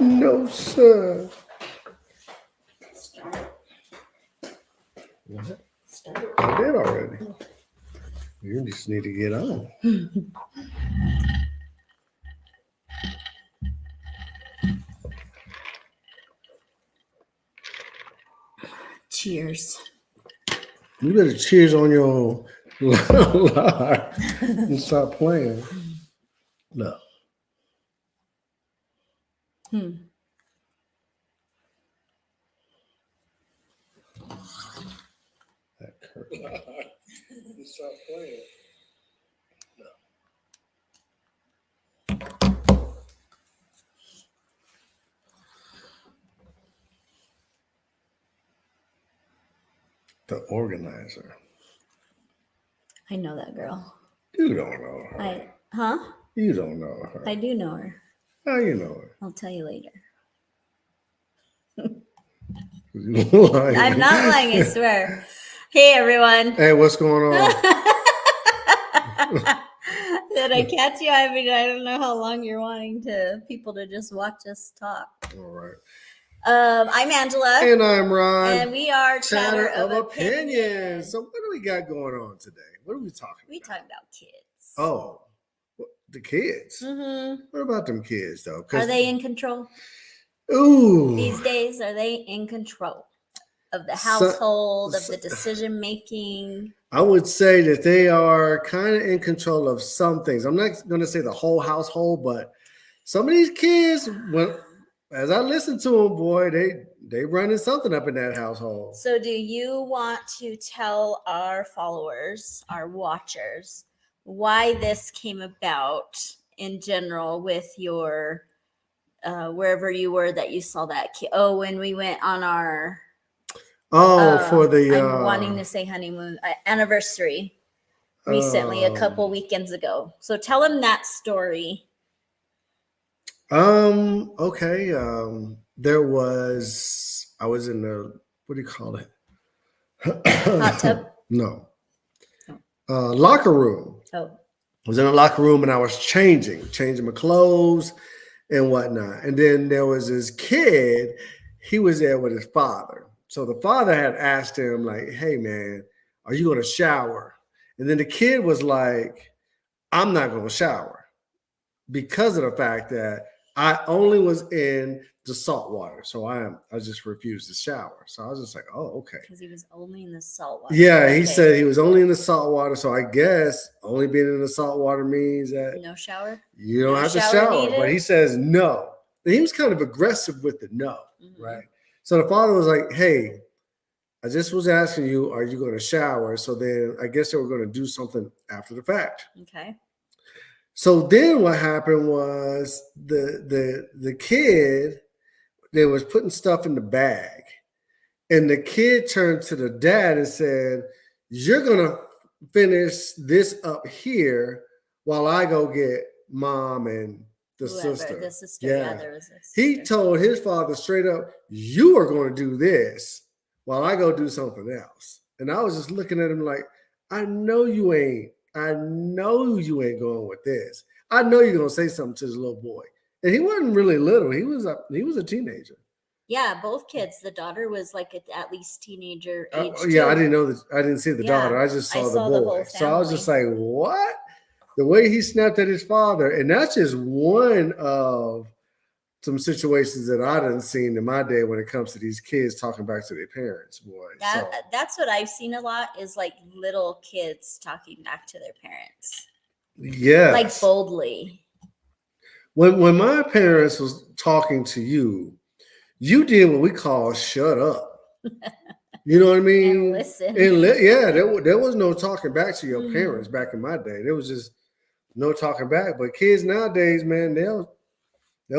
No, sir. What? I did already. You just need to get on. Cheers. You better cheers on your live and stop playing. No. That Kirk. Stop playing. The organizer. I know that girl. You don't know her. You don't know her. I do know her. How you know her? I'll tell you later. I'm not lying, I swear. Hey, everyone. Hey, what's going on? Did I catch you? I mean, I don't know how long you're wanting people to just watch us talk. All right. I'm Angela. And I'm Ron. And we are Chatter of Opinions. So what do we got going on today? What are we talking about? We talking about kids. Oh, the kids? Mm-hmm. What about them kids, though? Are they in control? Ooh. These days, are they in control of the household, of the decision making? I would say that they are kind of in control of some things. I'm not going to say the whole household, but some of these kids, as I listen to them, boy, they running something up in that household. So do you want to tell our followers, our watchers, why this came about in general with your wherever you were that you saw that kid? Oh, when we went on our for the I'm wanting to say honeymoon anniversary recently, a couple weekends ago. So tell them that story. Okay. I was in the, what do you call it? Hot tub? No. Locker room. Oh. I was in a locker room and I was changing my clothes and whatnot. And then there was this kid, he was there with his father. So the father had asked him, like, hey, man, are you going to shower? And then the kid was like, I'm not going to shower because of the fact that I only was in the salt water. So I just refused to shower. So I was just like, oh, okay. Because he was only in the salt water. Yeah, okay. He said he was only in the salt water. So I guess only being in the salt water means that no shower. You don't have to shower. But he says no. And he was kind of aggressive with the no, right? So the father was like, hey, I just was asking you, are you going to shower? So then I guess they were going to do something after the fact. Okay. So then what happened was the kid, they was putting stuff in the bag. And the kid turned to the dad and said, you're going to finish this up here while I go get mom and the sister. The sister. Yeah, there was a sister. He told his father straight up, you are going to do this while I go do something else. And I was just looking at him like, I know you ain't going with this. I know you're going to say something to this little boy. And he wasn't really little. He was a teenager. Yeah, both kids. The daughter was like at least teenager age. Yeah, I didn't know that. I didn't see the daughter. I just saw the boy. So I was just like, what? The way he snapped at his father. And that's just one of some situations that I done seen in my day when it comes to these kids talking back to their parents, boy. That's what I've seen a lot is like little kids talking back to their parents. Yeah. Like boldly. When my parents was talking to you, you did what we call shut up. You know what I mean? And listen. There was no talking back to your parents back in my day. There was just no talking back. But kids nowadays, man, they'll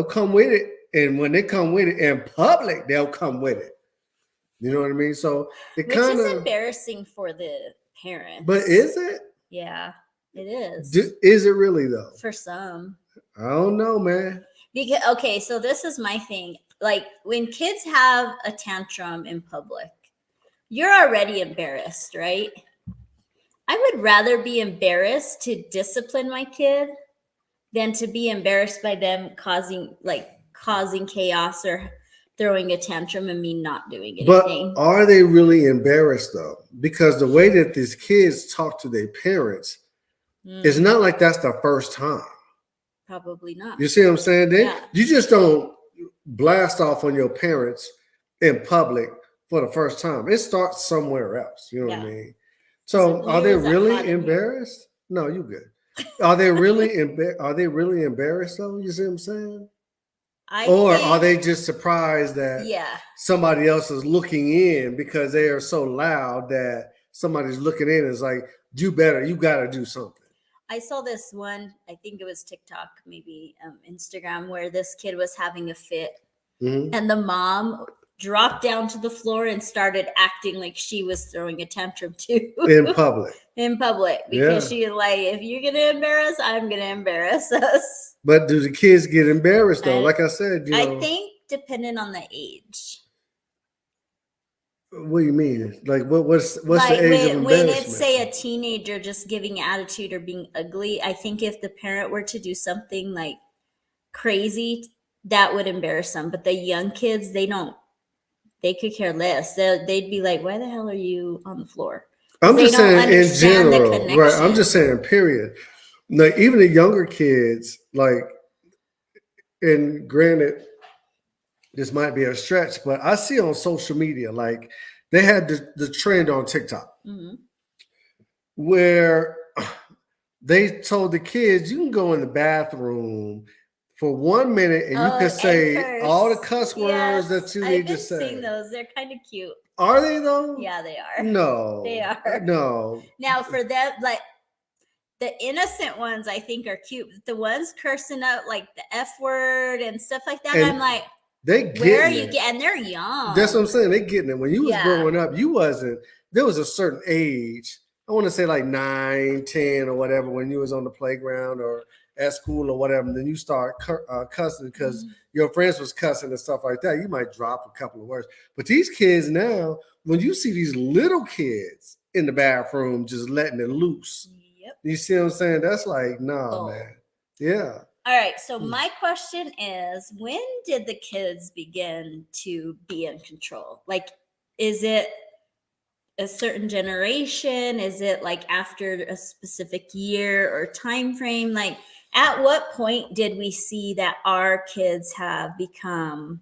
come with it. And when they come with it in public, they'll come with it. You know what I mean? So Which is embarrassing for the parents. But is it? Yeah, it is. Is it really though? For some. I don't know, man. Okay, so this is my thing. Like when kids have a tantrum in public, you're already embarrassed, right? I would rather be embarrassed to discipline my kid than to be embarrassed by them causing causing chaos or throwing a tantrum and me not doing But anything. are they really embarrassed though? Because the way that these kids talk to their parents, it's not like that's the first time. Probably not. You see what I'm saying? Yeah. You just don't blast off on your parents in public for the first time. It starts somewhere else. You know what I mean? So are they really embarrassed? No, you good. Are they really embarrassed though? You see what I'm saying? Or are they just surprised that somebody else is looking in because they are so loud that somebody's looking in and is like, you got to do something. I saw this one, I think it was TikTok, maybe Instagram, where this kid was having a fit and the mom dropped down to the floor and started acting like she was throwing a tantrum too. In public. Because she was like, if you're going to embarrass, I'm going to embarrass us. But do the kids get embarrassed though? Like I said, I think depending on the age. What do you mean? Like what's like the age of embarrassment? When it's say a teenager just giving attitude or being ugly, I think if the parent were to do something like crazy, that would embarrass them. But the young kids, they could care less. They'd be like, why the hell are you on the floor? I'm just saying in general, right? I'm just saying period. Like even the younger kids, like, and granted, this might be a stretch, but I see on social media, like they had the trend on TikTok where they told the kids, you can go in the bathroom for 1 minute and you can say all the cuss words that you need to say. I've seen those. They're kind of cute. Are they though? Yeah, they are. No. They are. No. Now for them, like the innocent ones I think are cute. The ones cursing out like the F word and stuff like that, I'm like, where are you getting? And they're young. That's what I'm saying. They getting it. When you was growing up, there was a certain age, I want to say like 9, 10 or whatever, when you was on the playground or at school or whatever, and then you start cussing because your friends was cussing and stuff like that. You might drop a couple of words. But these kids now, when you see these little kids in the bathroom just letting it loose, you see what I'm saying? That's like, nah, man. Yeah. All right. So my question is, when did the kids begin to be in control? Like, is it a certain generation? Is it like after a specific year or time frame? Like, at what point did we see that our kids have become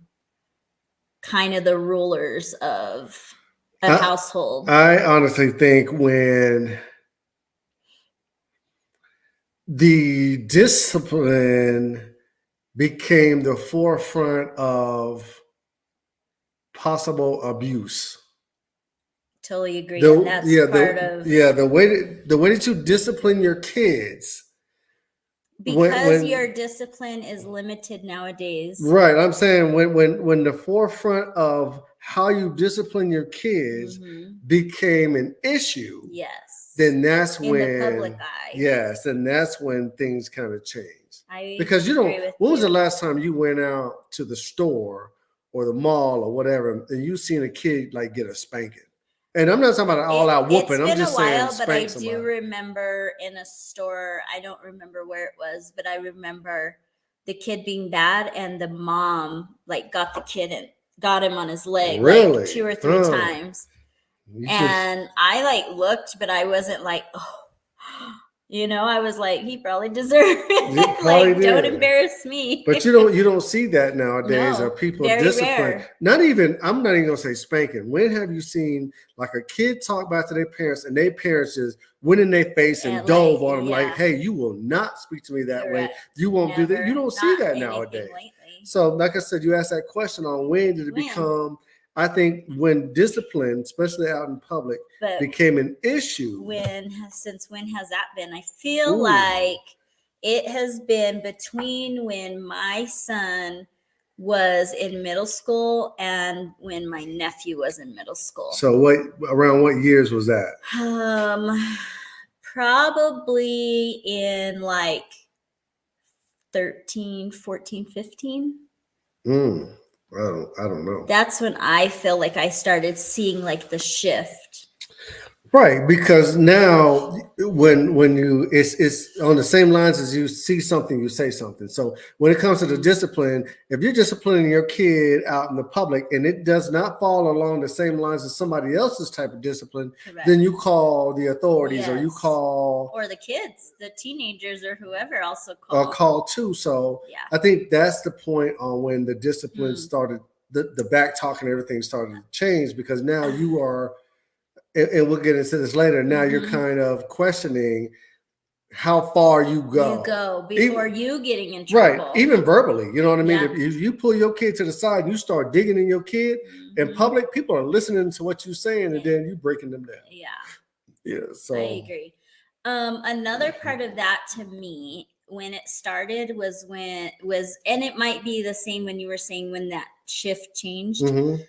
kind of the rulers of a household? I honestly think when the discipline became the forefront of possible abuse. Totally agree. And that's the way that you discipline your kids. Because your discipline is limited nowadays. Right. I'm saying when the forefront of how you discipline your kids became an issue. Yes. Then that's when the public eye. Yes, and that's when things kind of change. Because when was the last time you went out to the store or the mall or whatever and you seen a kid like get a spanking? And I'm not talking about an all-out whooping. I'm just saying but I do remember in a store, I don't remember where it was, but I remember the kid being bad and the mom like got the kid and got him on his leg like 2 or 3 times. And I like looked, but I wasn't like, oh, I was like, he probably deserved it. Like, don't embarrass me. But you don't see that nowadays. Are people disciplined? I'm not even gonna say spanking. When have you seen like a kid talk back to their parents and their parents just went in their face and dove on them like, hey, you will not speak to me that way. You won't do that. You don't see that nowadays. Lately. So like I said, you asked that question on when did it become, I think when discipline, especially out in public, became an issue. Since when has that been? I feel like it has been between when my son was in middle school and when my nephew was in middle school. So around what years was that? Probably in like 13, 14, 15. I don't know. That's when I feel like I started seeing like the shift. Right, because now when you it's on the same lines as you see something, you say something. So when it comes to the discipline, if you're disciplining your kid out in the public and it does not fall along the same lines as somebody else's type of discipline, Correct. then you call the authorities or you Yes. call Or the kids, the teenagers, or whoever also or call. call too. So Yeah. I think that's the point on when the discipline Mm. started, the back talk and everything started to change, because now you are, and we'll get into this later. Now you're Mhm. kind of questioning how far you go. You go before you getting in Right, trouble. even verbally. You know what I mean? Yeah. If you pull your kid to the side and you start digging in your kid in Mhm. public, people are listening to what you're saying, and then you breaking them down. Yeah, Yeah. So I agree. Another part of that to me, when it started, was and it might be the same when you were saying when that shift changed. Mhm.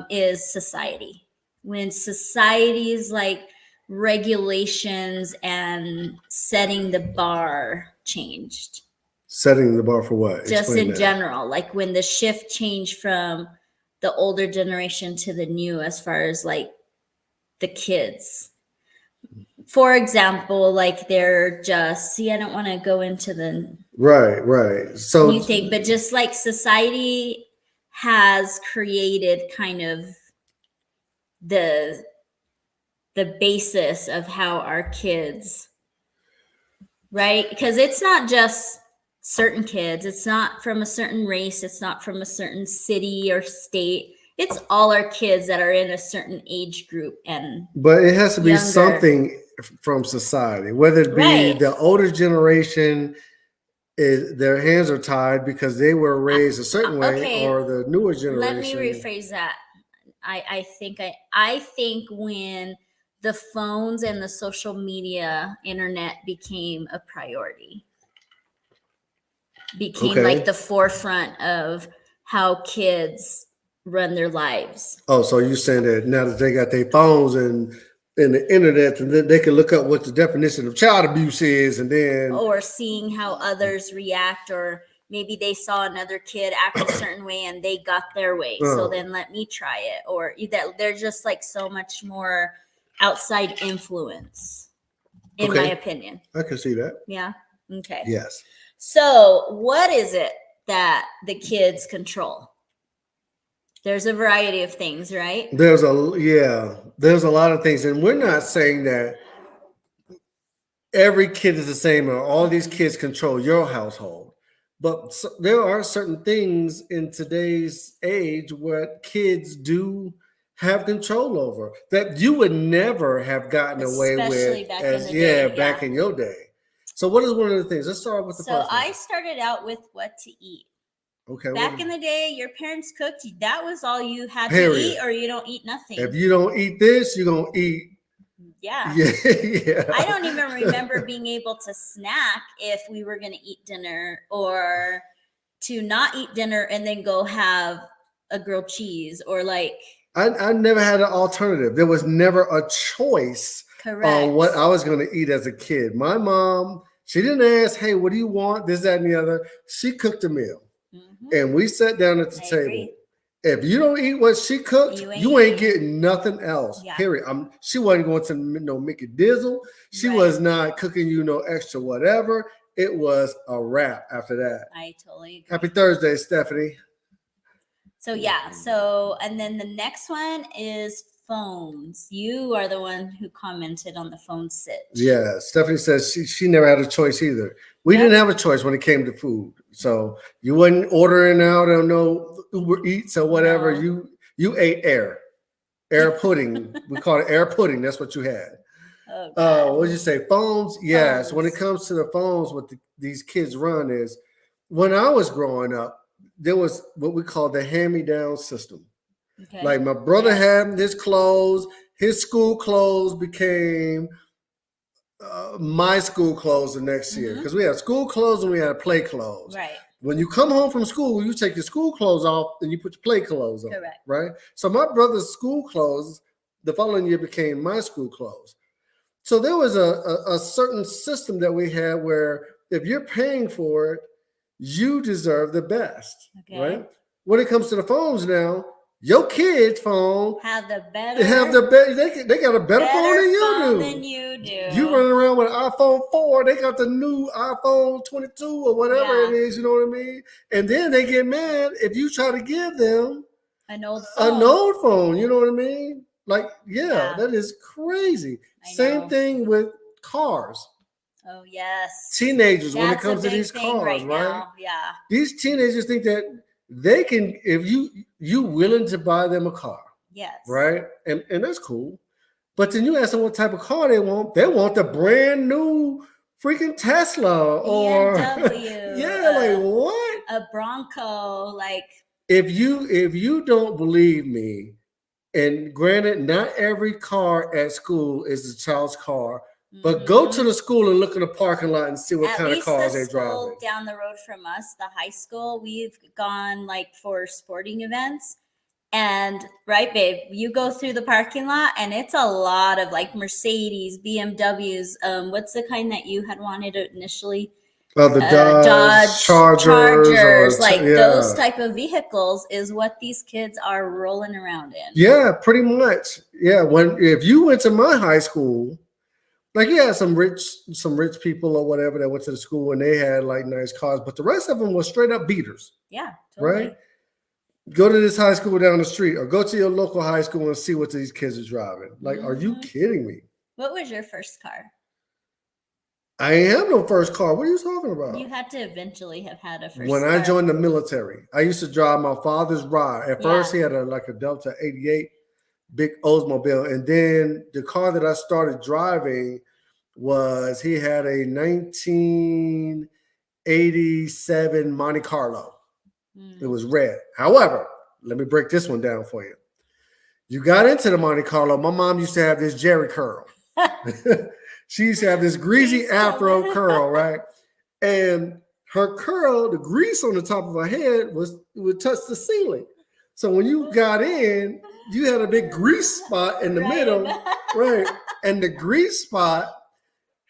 Is society. When society's like regulations and setting the bar changed. Setting the bar for what? Just Explain in that. general, like when the shift changed from the older generation to the new, as far as like the kids. For example, like they're just, see, I don't want to go into the Right. So new thing, but just like society has created kind of the basis of how our kids, right? Because it's not just certain kids, it's not from a certain race, it's not from a certain city or state, it's all our kids that are in a certain age group. And but it has to be younger. something from society, whether it be Right. the older generation is their hands are tied because they were raised a certain way, okay, or the newer generation. let me rephrase that. I think when the phones and the social media internet became a priority, became Okay. like the forefront of how kids run their lives. Oh, so you're saying that now that they got their phones and the internet, and then they can look up what the definition of child abuse is, and then Or seeing how others react, or maybe they saw another kid act a certain way and they got their way, so then let me try it. Or that there's just like so much more outside influence, in my Okay. opinion. I can see that. Yeah. Okay. Yes. So what is it that the kids control? There's a variety of things, right? There's a lot of things, and we're not saying that every kid is the same or all these kids control your household, but there are certain things in today's age what kids do have control over that you would never have gotten away Especially with back as in the day, back in your day. So what is one of the things? Let's start with the So first one. I started out with what to eat. Okay. Back in the day, your parents cooked. That was all you had Period. to eat, or you don't eat nothing. If you don't eat this, you're gonna eat. Yeah. Yeah. I don't even remember being able to snack if we were going to eat dinner, or to not eat dinner and then go have a grilled cheese, or like. I never had an alternative. There was never a choice on what I was going to eat as a kid. My mom, she didn't ask, hey, what do you want? This, that, and the other. She cooked a meal. Mm-hmm. And we sat down at the table. Agree. If you don't eat what she cooked, you ain't getting nothing else. Yeah. Period. She wasn't going to no Mickey Dizzle. She was not cooking you no extra whatever. It was a wrap after that. I totally agree. Happy Thursday, Stephanie. So yeah. So, and then the next one is phones. You are the one who commented on the phone sit. Yeah, Stephanie says she never had a choice either. We didn't have a choice when it came to food. So you wasn't ordering out on no Uber Eats or whatever. No. You ate air pudding. We call it air pudding. That's what you had. What did you say? Phones? Yes. When it comes to the phones, what these kids run is, when I was growing up, there was what we call the hand-me-down system. Okay. Like my brother had his clothes, his school clothes became my school clothes the next year, because we had school clothes and we had play clothes. Right. When you come home from school, you take your school clothes off and you put your play clothes on. Correct. Right. So my brother's school clothes the following year became my school clothes. So there was a certain system that we had where if you're paying for it, you deserve the best. Okay. Right. When it comes to the phones now, Your kid's phone have the better they got a better phone than you do. than you do. You running around with an iPhone 4, they got the new iPhone 22 or whatever it is, you know what I mean? And then they get mad if you try to give them an old phone, you know what I mean? Like, yeah. That is crazy. Same thing with cars. Oh, yes. Teenagers, when it comes to these cars, right? Yeah. These teenagers think that they can, if you willing to buy them a car. Yes. Right? And that's cool. But then you ask them what type of car they want. They want the brand new freaking Tesla or BMW. Yeah, like what? A Bronco, like. If you don't believe me, and granted, not every car at school is a child's car, but go to the school and look in the parking lot and see what kind of cars they drive. Down the road from us, the high school, we've gone like for sporting events. And right, babe, you go through the parking lot and it's a lot of like Mercedes, BMWs. What's the kind that you had wanted initially? Oh, the Dodge Chargers, like those type of vehicles is what these kids are rolling around in. Yeah, pretty much. Yeah, if you went to my high school, like you had some rich people or whatever that went to the school and they had like nice cars, but the rest of them were straight up beaters. Yeah, totally. Right? Go to this high school down the street or go to your local high school and see what these kids are driving. Like, are you kidding me? What was your first car? I ain't have no first car. What are you talking about? You had to eventually have had a first When car. I joined the military, I used to drive my father's ride. At first, he had a Delta 88 big Oldsmobile. And then the car that I started driving was he had a 1987 Monte Carlo. It was red. However, let me break this one down for you. You got into the Monte Carlo. My mom used to have this Jerry curl. She used to have this greasy afro curl, right? And her curl, the grease on the top of her head would touch the ceiling. So when you got in, you had a big grease spot in the middle, right? And the grease spot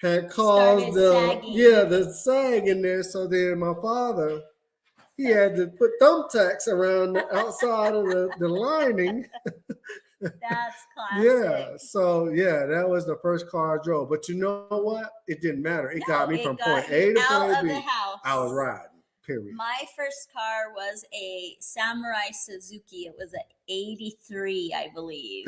had caused the sag in there. So then my father, he had to put thumbtacks around the outside of the lining. That's classic. Yeah. So that was the first car I drove. But you know what? It didn't matter. It got me from point A to point B. I was riding. Period. My first car was a Samurai Suzuki. It was an 83, I believe.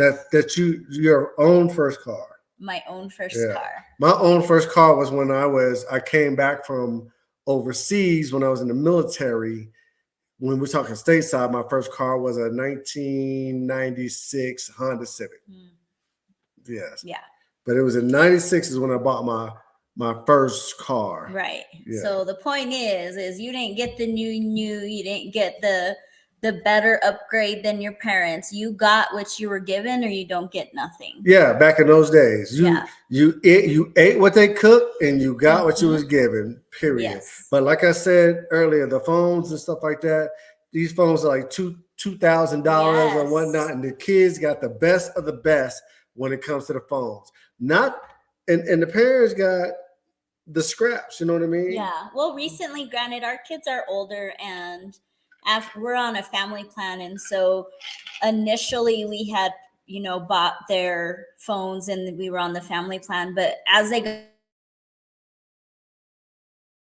Your own first car. My own first car. My own first car was when I came back from overseas when I was in the military. When we're talking stateside, my first car was a 1996 Honda Civic. Yes. Yeah. But it was in 96 is when I bought my first car. Right. Yeah. So the point is you didn't get the new, you didn't get the better upgrade than your parents. You got what you were given, or you don't get nothing. Yeah, back in those days, you ate what they cooked, and you got what you was given. Period. Yes. But like I said earlier, the phones and stuff like that, these phones are like $2,000 or whatnot, and the kids got the best of the best when it comes to the phones. And the parents got the scraps. You know what I mean? Yeah. Well, recently, granted, our kids are older and. We're on a family plan, and so initially we had bought their phones and we were on the family plan, but as they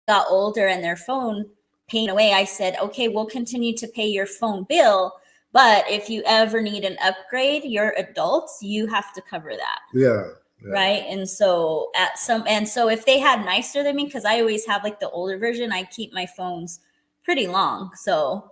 got older and their phone paying away, I said, okay, we'll continue to pay your phone bill, but if you ever need an upgrade, you're adults, you have to cover that. Yeah. Right. And so if they had nicer than me, because I always have like the older version, I keep my phones pretty long, so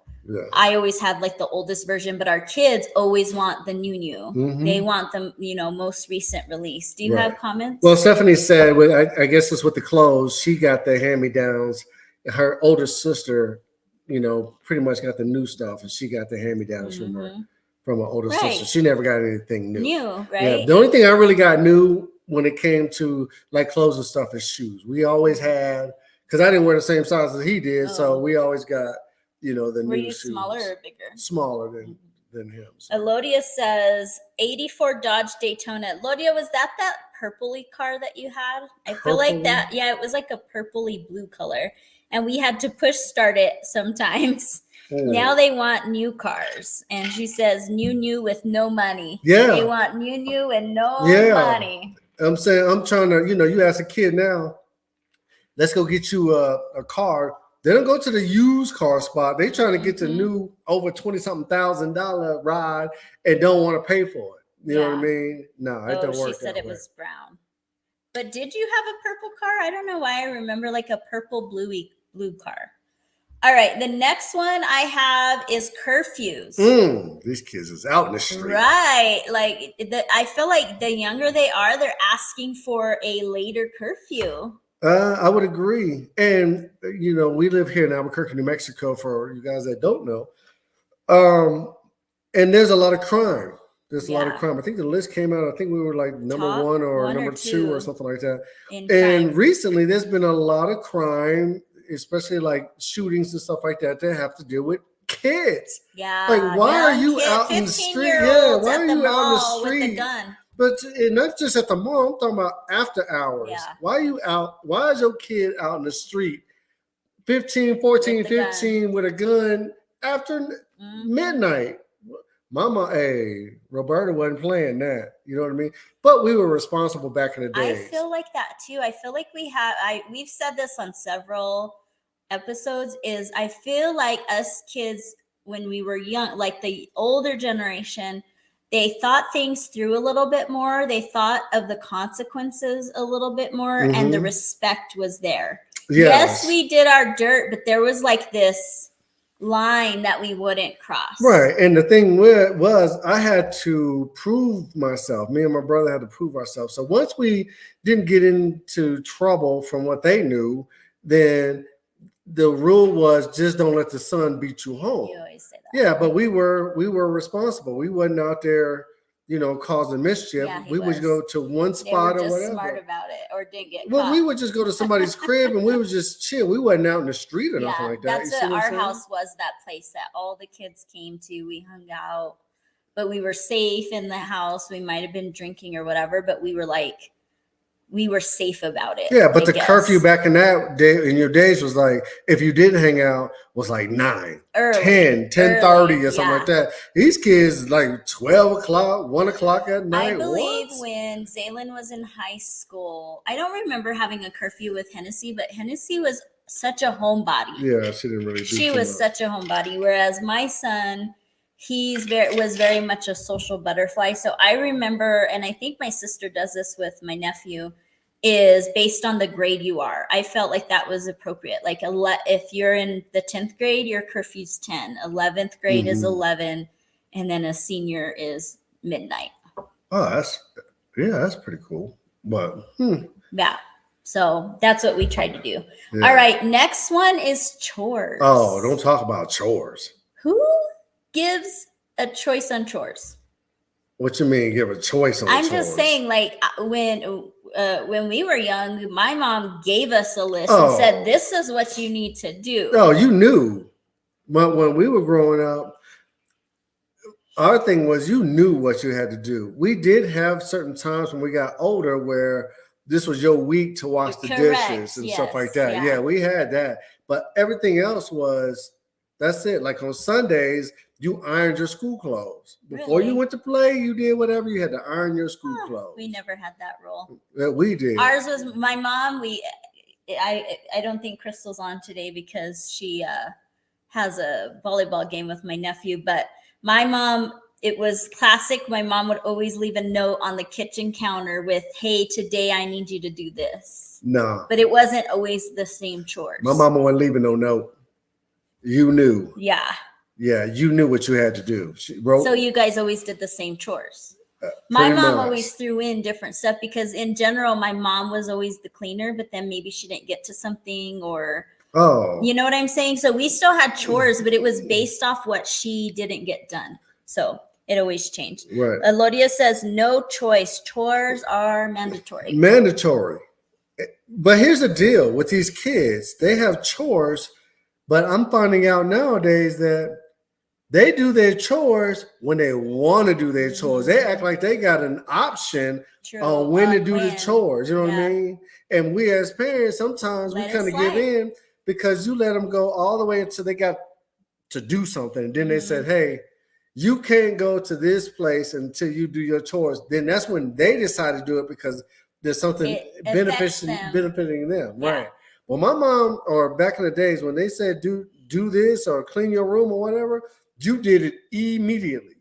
I always have like the oldest version, but our kids always want the new. They want the most recent release. Do you have comments? Well, Stephanie said, I guess it's with the clothes, she got the hand-me-downs. Her older sister pretty much got the new stuff, and she got the hand-me-downs from her older sister. She never got anything new, right? The only thing I really got new when it came to like clothes and stuff is shoes. We always had, because I didn't wear the same size as he did, so we always got the Were new you shoes. Smaller or bigger? Smaller than him. So. Elodia says 84 Dodge Daytona. Elodia, was that purpley car that you had? I feel like that. Yeah, it was like a purpley blue color, and we had to push start it sometimes. Now they want new cars. And she says new with no money. Yeah. They want new and no money. I'm saying, I'm trying to, you ask a kid now, let's go get you a car. They don't go to the used car spot. They trying to get the new over $20-something thousand ride and don't want to pay for it. You know what I mean? No, it don't work. She said it was brown. But did you have a purple car? I don't know why I remember like a purple blue car. All right, the next one I have is curfews. These kids is out in the street. Right. Like I feel like the younger they are, they're asking for a later curfew. I would agree. And, we live here in Albuquerque, New Mexico, for you guys that don't know. And there's a lot of crime. There's a lot of crime. I think the list came out. I think we were like number Top one or number two or something like that. And recently there's been a lot of crime, especially like shootings and stuff like that have to deal with kids. Yeah. Like, why are you out in the street? Yeah, why are you out in the street? With a gun? But not just at the mall, I'm talking about after hours. Yeah. Why are you out? Why is your kid out in the street 15, 14, 15 with a gun after midnight? Mama, Roberta wasn't playing that. You know what I mean? But we were responsible back in the days. I feel like that too. I feel like we've said this on several episodes, is I feel like us kids when we were young, like the older generation, they thought things through a little bit more. They thought of the consequences a little bit more, and the respect was there. Yes, we did our dirt, but there was like this line that we wouldn't cross. Right. And the thing was I had to prove myself. Me and my brother had to prove ourselves. So once we didn't get into trouble from what they knew, then the rule was just don't let the sun beat you home. You always say that. Yeah, but we were responsible. We wasn't out there, causing mischief. Yeah, we would go to one spot or whatever. Smart about it, or didn't get caught. Well, we would just go to somebody's crib and we would just chill. We wasn't out in the street or nothing like that. That's our house was that place that all the kids came to. We hung out, but we were safe in the house. We might have been drinking or whatever, but we were safe about it. Yeah, but the curfew back in that day, in your days, was like, if you didn't hang out, was like 9, early, 10, 10:30 or something like that. These kids like 12 o'clock, 1 o'clock at night. I believe when Zaylin was in high school, I don't remember having a curfew with Hennessy, but Hennessy was such a homebody. Yeah, she didn't really do She was such a homebody, whereas my son, was very much a social butterfly. So I remember, and I think my sister does this with my nephew, is based on the grade you are. I felt like that was appropriate. Like if you're in the 10th grade, your curfew's 10, 11th grade is 11, and then a senior is midnight. Oh, that's pretty cool. But yeah. So that's what we tried to do. Yeah. All right. Next one is chores. Oh, don't talk about chores. Who gives a choice on chores? What you mean give a choice on chores? I'm just saying, like, when we were young, my mom gave us a list and said, this is what you need to do. No, you knew. But when we were growing up, our thing was you knew what you had to do. We did have certain times when we got older where this was your week to wash the dishes and stuff like that. Yeah, we had that. But everything else that's it. Like on Sundays, you ironed your school clothes. Before you went to play, you did whatever. You had to iron your school clothes. We never had that rule. Yeah, we did. Ours was my mom. I don't think Crystal's on today because she has a volleyball game with my nephew. But my mom, it was classic. My mom would always leave a note on the kitchen counter with, hey, today I need you to do this. No. But it wasn't always the same chores. My mama wasn't leaving no note. You knew. Yeah. Yeah, you knew what you had to do. She wrote, so you guys always did the same chores. My mom always threw in different stuff because in general, my mom was always the cleaner, but then maybe she didn't get to something or, you know what I'm saying? So we still had chores, but it was based off what she didn't get done. So it always changed. Right. Lodia says no choice. Chores are mandatory. Mandatory. But here's the deal with these kids. They have chores, but I'm finding out nowadays that they do their chores when they want to do their chores. They act like they got an option on when to do the chores. You know what I mean? And we as parents, sometimes we kind of give in because you let them go all the way until they got to do something. And then they said, hey, you can't go to this place until you do your chores. Then that's when they decide to do it because there's something It affects benefiting them. Yeah. Right. Well, my mom, or back in the days when they said do this or clean your room or whatever, you did it immediately.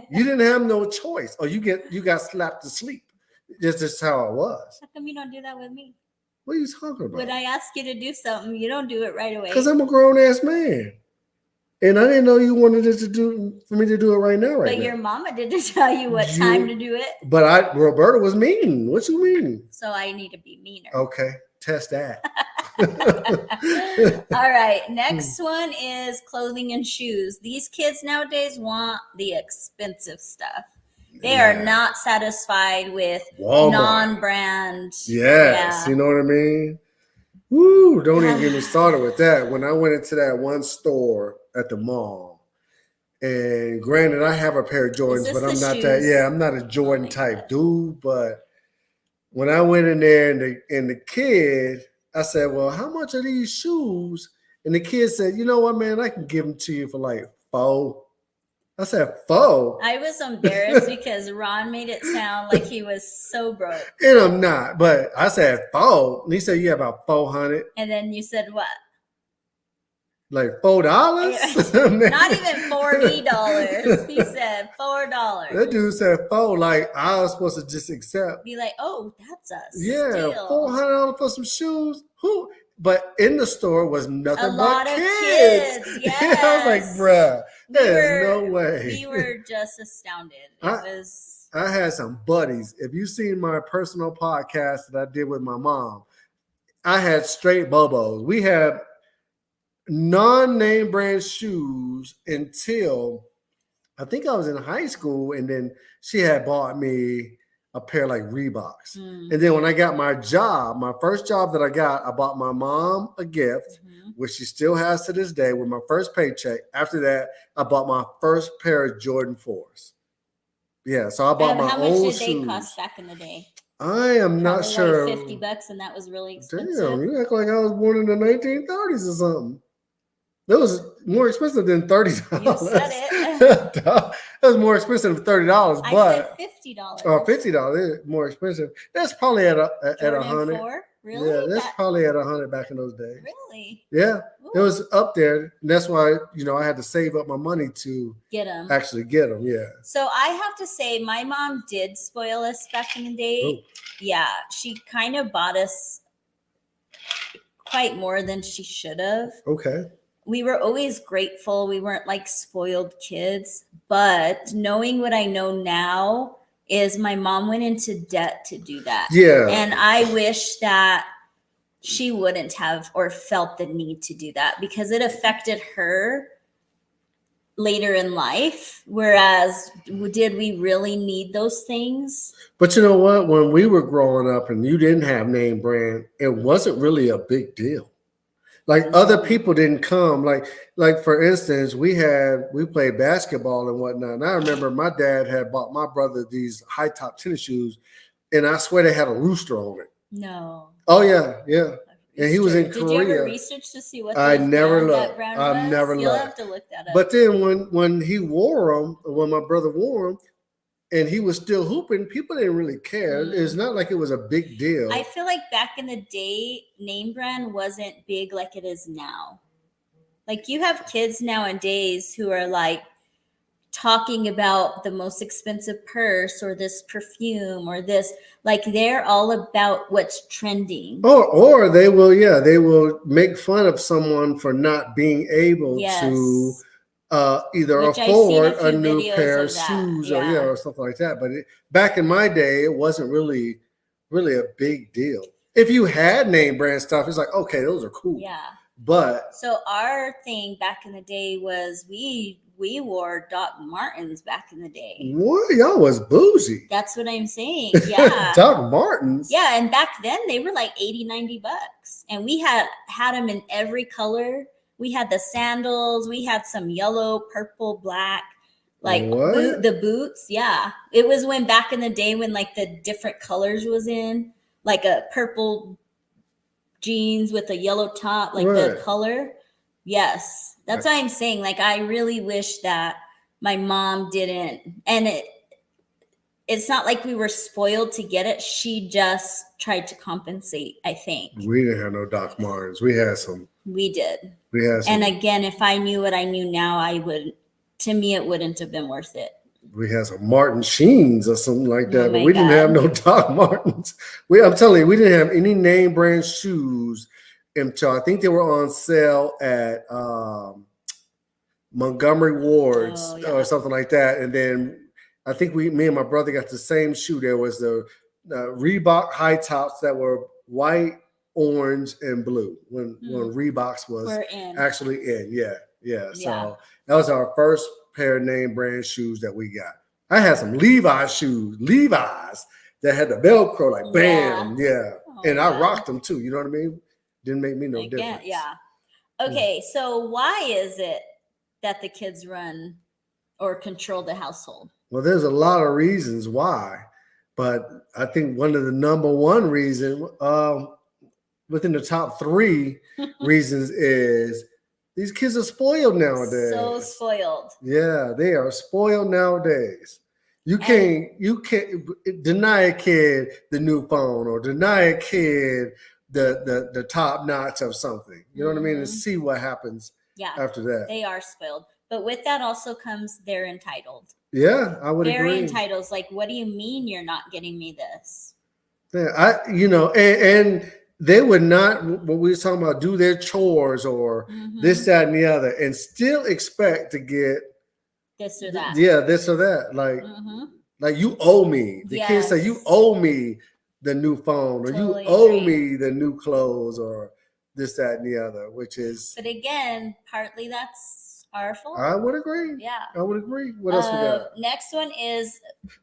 You didn't have no choice, or you got slapped to sleep. That's just how it was. How come you don't do that with me? What are you talking about? When I ask you to do something, you don't do it right away. Because I'm a grown ass man. And I didn't know you wanted it for me to do it right now, But your mama didn't tell you what time to do it. But Roberta was mean. What you mean? So I need to be meaner. Okay, test that. All right, next one is clothing and shoes. These kids nowadays want the expensive stuff. They are not satisfied with Walmart. Non-brand. Yes, you know what I mean? Woo, don't even get me started with that. When I went into that one store at the mall, and granted, I have a pair of Jordans, but I'm not shoes? I'm not a Jordan type dude. But when I went in there and the kid, I said, well, how much are these shoes? And the kid said, you know what, man, I can give them to you for like $4. I said, $4? I was embarrassed because Ron made it sound like he was so broke. And I'm not, but I said $4. And he said, yeah, about $400. And then you said what? Like $4? Not even $40. He said $4. That dude said $4. Like I was supposed to just accept. Be like, oh, that's us. Yeah, $400 for some shoes. Who? But in the store was nothing but kids. Yes. I was like, bruh, there's no way. We were just astounded. I had some buddies. If you seen my personal podcast that I did with my mom, I had straight bobos. We had non-name brand shoes until I think I was in high school, and then she had bought me a pair like Reeboks. And then when I got my first job that I got, I bought my mom a gift, which she still has to this day with my first paycheck. After that, I bought my first pair of Jordan 4s. Yeah, so I bought my own shoes. How much did they cost back in the day? I am not sure. Like $50, and that was really expensive. Damn, you act like I was born in the 1930s or something. That was more expensive than $30. You said it. That was more expensive than $30, but I said $50. Oh, $50 is more expensive. That's probably at $100. 4? Really? Yeah, that's probably at $100 back in those days. Really? Yeah, Ooh. It was up there. And that's why I had to save up my money to actually get them. Yeah. So I have to say, my mom did spoil us back in the day. Ooh. Yeah, she kind of bought us quite more than she should have. Okay. We were always grateful. We weren't like spoiled kids, but knowing what I know now is my mom went into debt to do that. Yeah. And I wish that she wouldn't have or felt the need to do that because it affected her later in life. Whereas did we really need those things? But you know what? When we were growing up and you didn't have name brand, it wasn't really a big deal. Like other people didn't come. Like for instance, we played basketball and whatnot. And I remember my dad had bought my brother these high top tennis shoes, and I swear they had a rooster on it. No. Oh yeah. And he was in Korea. Did you ever research to see what I never looked. I've never looked. You'll have to look that up. But then when he wore them, when my brother wore them, and he was still hooping, people didn't really care. It's not like it was a big deal. I feel like back in the day, name brand wasn't big like it is now. Like you have kids nowadays who are like talking about the most expensive purse or this perfume or this, like they're all about what's trending. Or they will make fun of someone for not being able to either afford a new pair of shoes or something like that. But back in my day, it wasn't really a big deal. If you had name brand stuff, it's like, okay, those are cool. Yeah. But so our thing back in the day was we wore Doc Martens back in the day. What? Y'all was bougie. That's what I'm saying. Yeah. Doc Martens. Yeah. And back then they were like $80-$90. And we had them in every color. We had the sandals. We had some yellow, purple, black, like the boots. Yeah. It was when back in the day when like the different colors was in, like a purple jeans with a yellow top, like the color. Yes. That's why I'm saying, like, I really wish that my mom didn't. And it's not like we were spoiled to get it. She just tried to compensate, I think. We didn't have no Doc Martens. We had some. We did. We had some. And again, if I knew what I knew now, to me, it wouldn't have been worth it. We had some Martin Sheens or something like that, Oh but my we didn't have God. no Doc Martens. I'm telling you, we didn't have any name brand shoes until I think they were on sale at Montgomery Ward's Oh, yeah. or something like that. And then I think me and my brother got the same shoe. There was the Reebok high tops that were white, orange, and blue when Reeboks was We're in. actually in. Yeah. Yeah. So that was our first pair of name brand shoes that we got. I had some Levi's shoes, Levi's that had the Velcro, like bam, yeah. Oh, and I yeah. rocked them too. You know what I mean? Didn't make me no difference. Yeah. Okay, so why is it that the kids run or control the household? Well, there's a lot of reasons why, but I think one of the number one reason within the top 3 reasons is these kids are spoiled nowadays. So spoiled. Yeah, they are spoiled nowadays. You can't deny a kid the new phone or deny a kid the top notch of something. You know what I mean? And see what happens after that. They are spoiled. But with that also comes they're entitled. Yeah, I would agree. Very entitled. Like, what do you mean you're not getting me this? Yeah, and they would not, what we were talking about, do their chores or this, that, and the other, and still expect to get this or that. Yeah, this or that. Like you owe me. The kids say you owe me the new phone, or Totally you owe agree. me the new clothes, or this, that, and the other, which is. But again, partly that's our fault. I would agree. Yeah. I would agree. What else we got? Next one is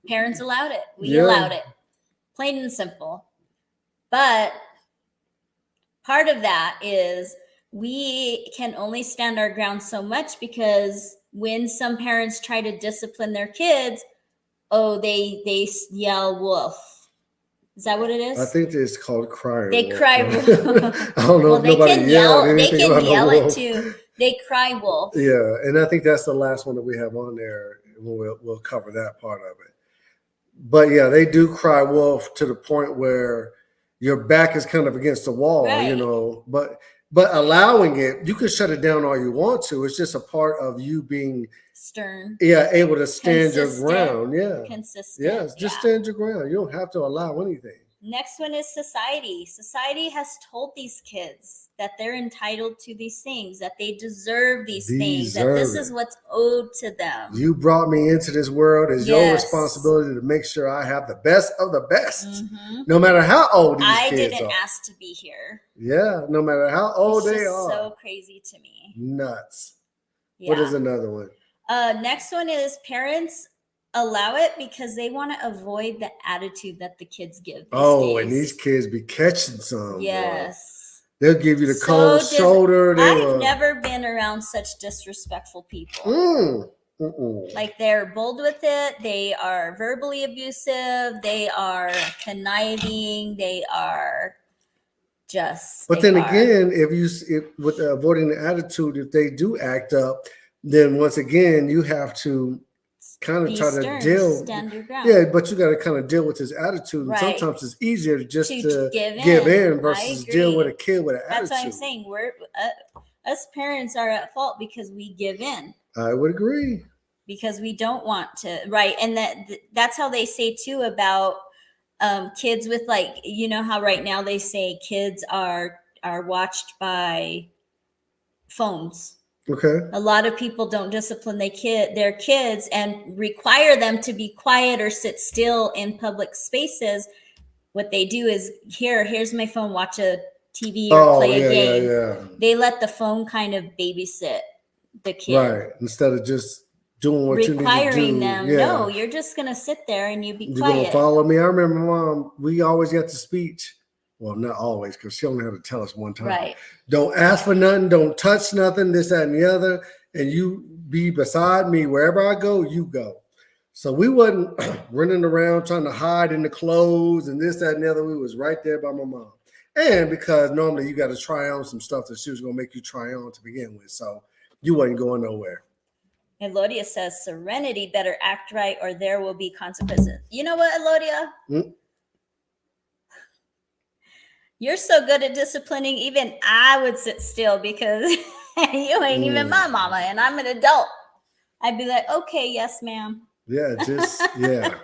parents allowed it. We allowed it. Plain and simple. But part of that is we can only stand our ground so much, because when some parents try to discipline their kids, they yell wolf. Is that what it is? I think it's called crying. They wolf. cry wolf. I don't know if nobody yelled anything They about can yell the it wolf. too. They cry wolf. Yeah, and I think that's the last one that we have on there. We'll cover that part of it. But yeah, they do cry wolf to the point where your back is kind of against the wall, But allowing it, you can shut it down all you want to. It's just a part of you being stern. Yeah, able to stand your ground. Yeah. Consistent. Yes, just stand your ground. You don't have to allow anything. Next one is society. Society has told these kids that they're entitled to these things, that they deserve these things, that this is what's owed to them. You brought me into this world. It's your responsibility to make sure I have the best of the best, no matter how old these kids are. I didn't ask to be here. Yeah, no matter how old they are. It's so crazy to me. Nuts. Yeah. What is another one? Next one is parents allow it because they want to avoid the attitude that the kids give these days. And these kids be catching some. Yes. Bro. They'll give you the cold shoulder. I've never been around such disrespectful people. Like, they're bold with it. They are verbally abusive. They are conniving. They are just. But then again, if with avoiding the attitude, if they do act up, then once again, you have to kind of try to stand your ground. Yeah, but you got to kind of deal with his attitude. And sometimes it's easier to give in versus deal with a kid with an attitude. That's why I'm saying us parents are at fault because we give in. I would agree. Because we don't want to, right? And that's how they say too about kids with, like, you know how right now they say kids are watched by phones. Okay. A lot of people don't discipline their kids and require them to be quiet or sit still in public spaces. What they do is, here's my phone, watch a TV or play a game. Yeah. They let the phone kind of babysit the kid. Right. Instead of just doing what you need to do. Requiring them. Yeah. No, you're just going to sit there and you be quiet. You're going to follow me. I remember Mom, we always got the speech. Well, not always, because she only had to tell us one time. Right. Don't ask for nothing. Don't touch nothing, this, that, and the other. And you be beside me. Wherever I go, you go. So we wasn't running around trying to hide in the clothes and this, that, and the other. We was right there by my mom. And because normally you got to try on some stuff that she was going to make you try on to begin with. So you wasn't going nowhere. Elodia says, Serenity, better act right or there will be consequences. You know what, Elodia? You're so good at disciplining, even I would sit still because you ain't even my mama and I'm an adult. I'd be like, okay, yes, ma'am. Yeah, yeah.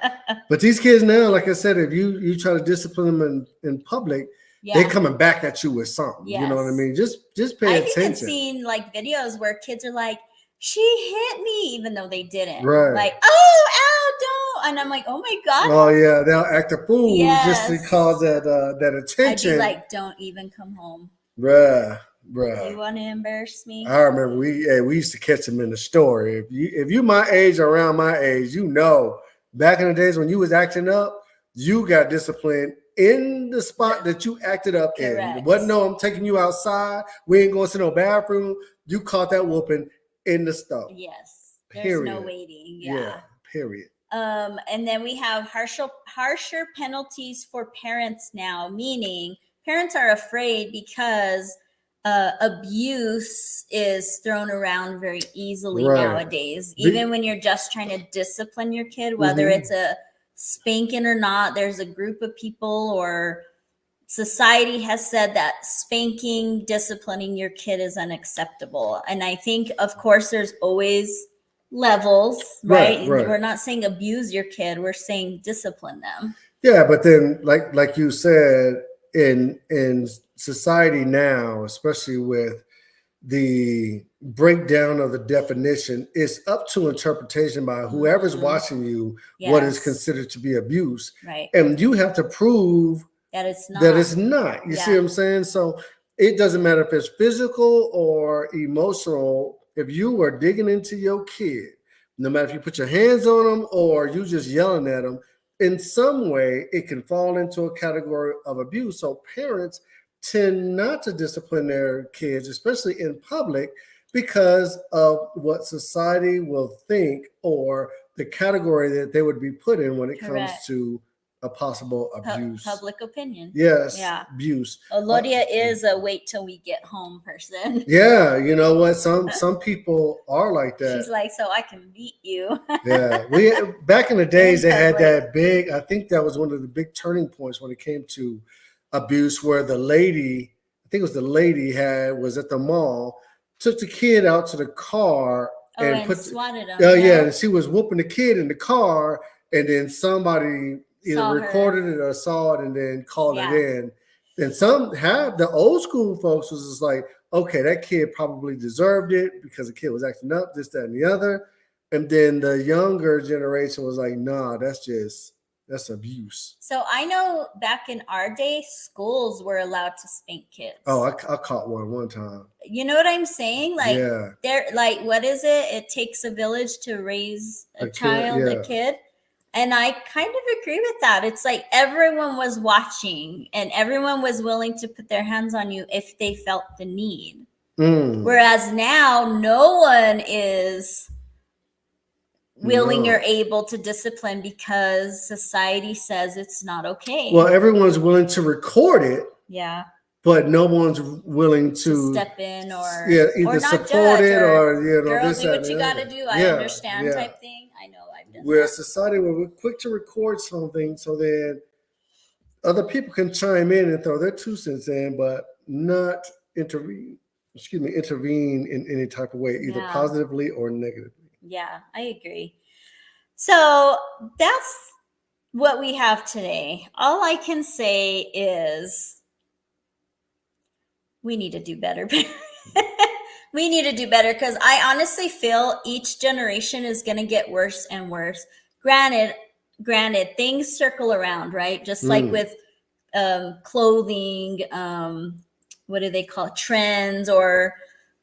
But these kids now, like I said, if you try to discipline them in public, they're coming back at you with something. Yes. You know what I mean? Just pay attention. I've even seen like videos where kids are like, she hit me, even though they didn't. Right. Like, oh, ow, don't. And I'm like, oh my God. Oh yeah, they'll act a fool just to cause that attention. I'd be like, don't even come home. Bruh. You want to embarrass me? I remember we used to catch them in the store. If you my age or around my age, you know, back in the days when you was acting up, you got disciplined in the spot that you acted up in. It wasn't no, I'm taking you outside. We ain't going to no bathroom. You caught that whooping in the store. Yes. There's no waiting. Yeah. Period. And then we have harsher penalties for parents now, meaning parents are afraid because abuse is thrown around very easily nowadays. Even when you're just trying to discipline your kid, whether it's a spanking or not, there's a group of people or society has said that spanking, disciplining your kid is unacceptable. And I think, of course, there's always levels, right? We're not saying abuse your kid, we're saying discipline them. Yeah, but then like you said, in society now, especially with the breakdown of the definition, it's up to interpretation by whoever's watching you what is considered to be abuse. Right. And you have to prove that it's not. You see what I'm saying? So it doesn't matter if it's physical or emotional. If you are digging into your kid, no matter if you put your hands on them or you just yelling at them, in some way, it can fall into a category of abuse. So parents tend not to discipline their kids, especially in public, because of what society will think or the category that they would be put in when it comes to a possible abuse. Public opinion. Yes. Yeah. Abuse. Elodia is a wait till we get home person. Yeah. You know what? Some people are like that. She's like, so I can beat you. Yeah. Back in the days, they had that big, I think that was one of the big turning points when it came to abuse, where the lady, I think it was the lady was at the mall, took the kid out to the car and swatted him. Yeah. And she was whooping the kid in the car, and then somebody either recorded it or saw it and then called it in. And the old school folks was just like, okay, that kid probably deserved it because the kid was acting up, this, that, and the other. And then the younger generation was like, nah, that's abuse. So I know back in our day, schools were allowed to spank kids. Oh, I caught one time. You know what I'm saying? Like, they're like, what is it? It takes a village to raise a kid. And I kind of agree with that. It's like everyone was watching and everyone was willing to put their hands on you if they felt the need. Whereas now, no one is willing or able to discipline because society says it's not okay. Well, everyone's willing to record it. Yeah. But no one's willing to step in or either support it or girl, do what you got to do. I understand type thing. I know I've done we're a society where we're quick to record something so then other people can chime in and throw their 2 cents in, but not intervene in any type of way, either positively or negatively. Yeah, I agree. So that's what we have today. All I can say is we need to do better. We need to do better because I honestly feel each generation is going to get worse and worse. Granted, things circle around, right? Just like with clothing, what do they call it? Trends or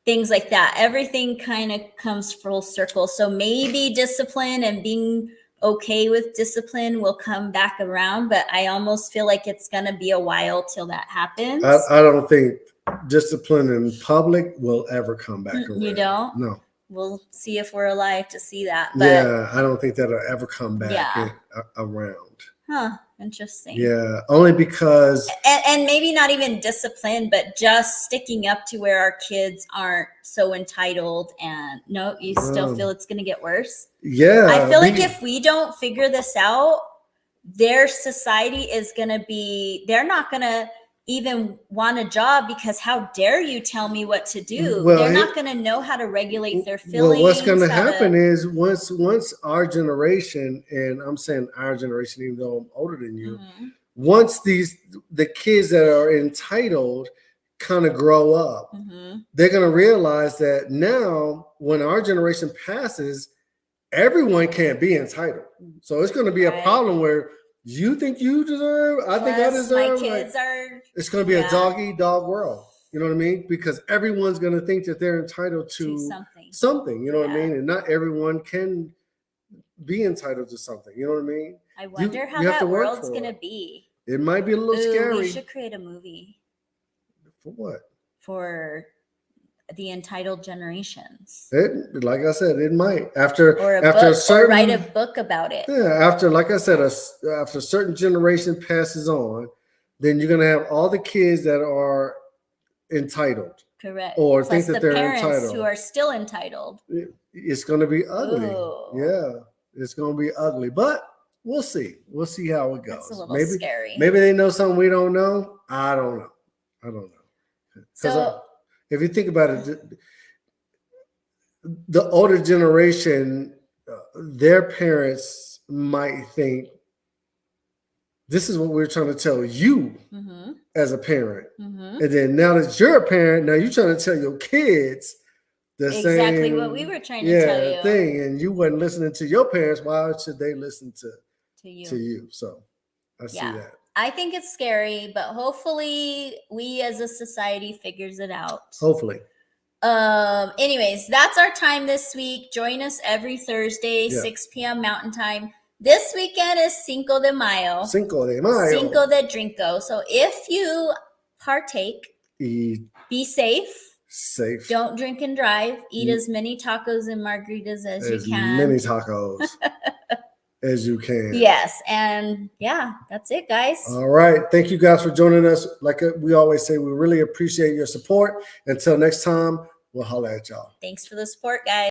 things like that. Everything kind of comes full circle. So maybe discipline and being okay with discipline will come back around, but I almost feel like it's going to be a while till that happens. I don't think discipline in public will ever come back around. You don't? No. We'll see if we're alive to see that. But yeah, I don't think that'll ever come back around. Huh. Interesting. Yeah, only because And maybe not even discipline, but just sticking up to where our kids aren't so entitled. And no, you still feel it's going to get worse. yeah, I feel like if we don't figure this out, their society is going to be, they're not going to even want a job because how dare you tell me what to do? Well, they're not going to know how to regulate their feelings. Well, what's going to happen is once our generation, and I'm saying our generation, even though I'm older than you, once the kids that are entitled kind of grow up, they're going to realize that now when our generation passes, everyone can't be entitled. So it's going to be a problem where you think you deserve, I think I deserve. My kids are. It's going to be a dog world. You know what I mean? Because everyone's going to think that they're entitled to something. You know what I mean? And not everyone can be entitled to something. You know what I mean? I wonder how that world's going to be. It might be a little scary. We should create a movie. For what? For the entitled generations. Like I said, it might after write a book about it. Yeah, after like I said, after a certain generation passes on, then you're gonna have all the kids that are entitled. Correct. Or plus think that they're parents entitled. Who are still entitled. It's gonna be ugly. Ooh. Yeah, it's gonna be ugly, but we'll see. We'll see how it goes. That's a little scary. Maybe they know something we don't know. I don't know. So if you think about it, the older generation, their parents might think this is what we're trying to tell you as a parent. And then now that you're a parent, now you're trying to tell your kids the exactly same what we were trying to tell you. Thing, and you wasn't listening to your parents. Why should they listen to you? So I see that. I think it's scary, but hopefully we as a society figures it out. Hopefully. Anyways, that's our time this week. Join us every Thursday, 6 p.m. Mountain Time. This weekend is Cinco de Mayo. Cinco de Mayo. Cinco de Drinko. So if you partake, be safe. Don't drink and drive. Eat as many tacos and margaritas as you can. As many tacos as you can. Yes. And that's it, guys. All right. Thank you guys for joining us. Like we always say, we really appreciate your support. Until next time, we'll holler at y'all. Thanks for the support, guys.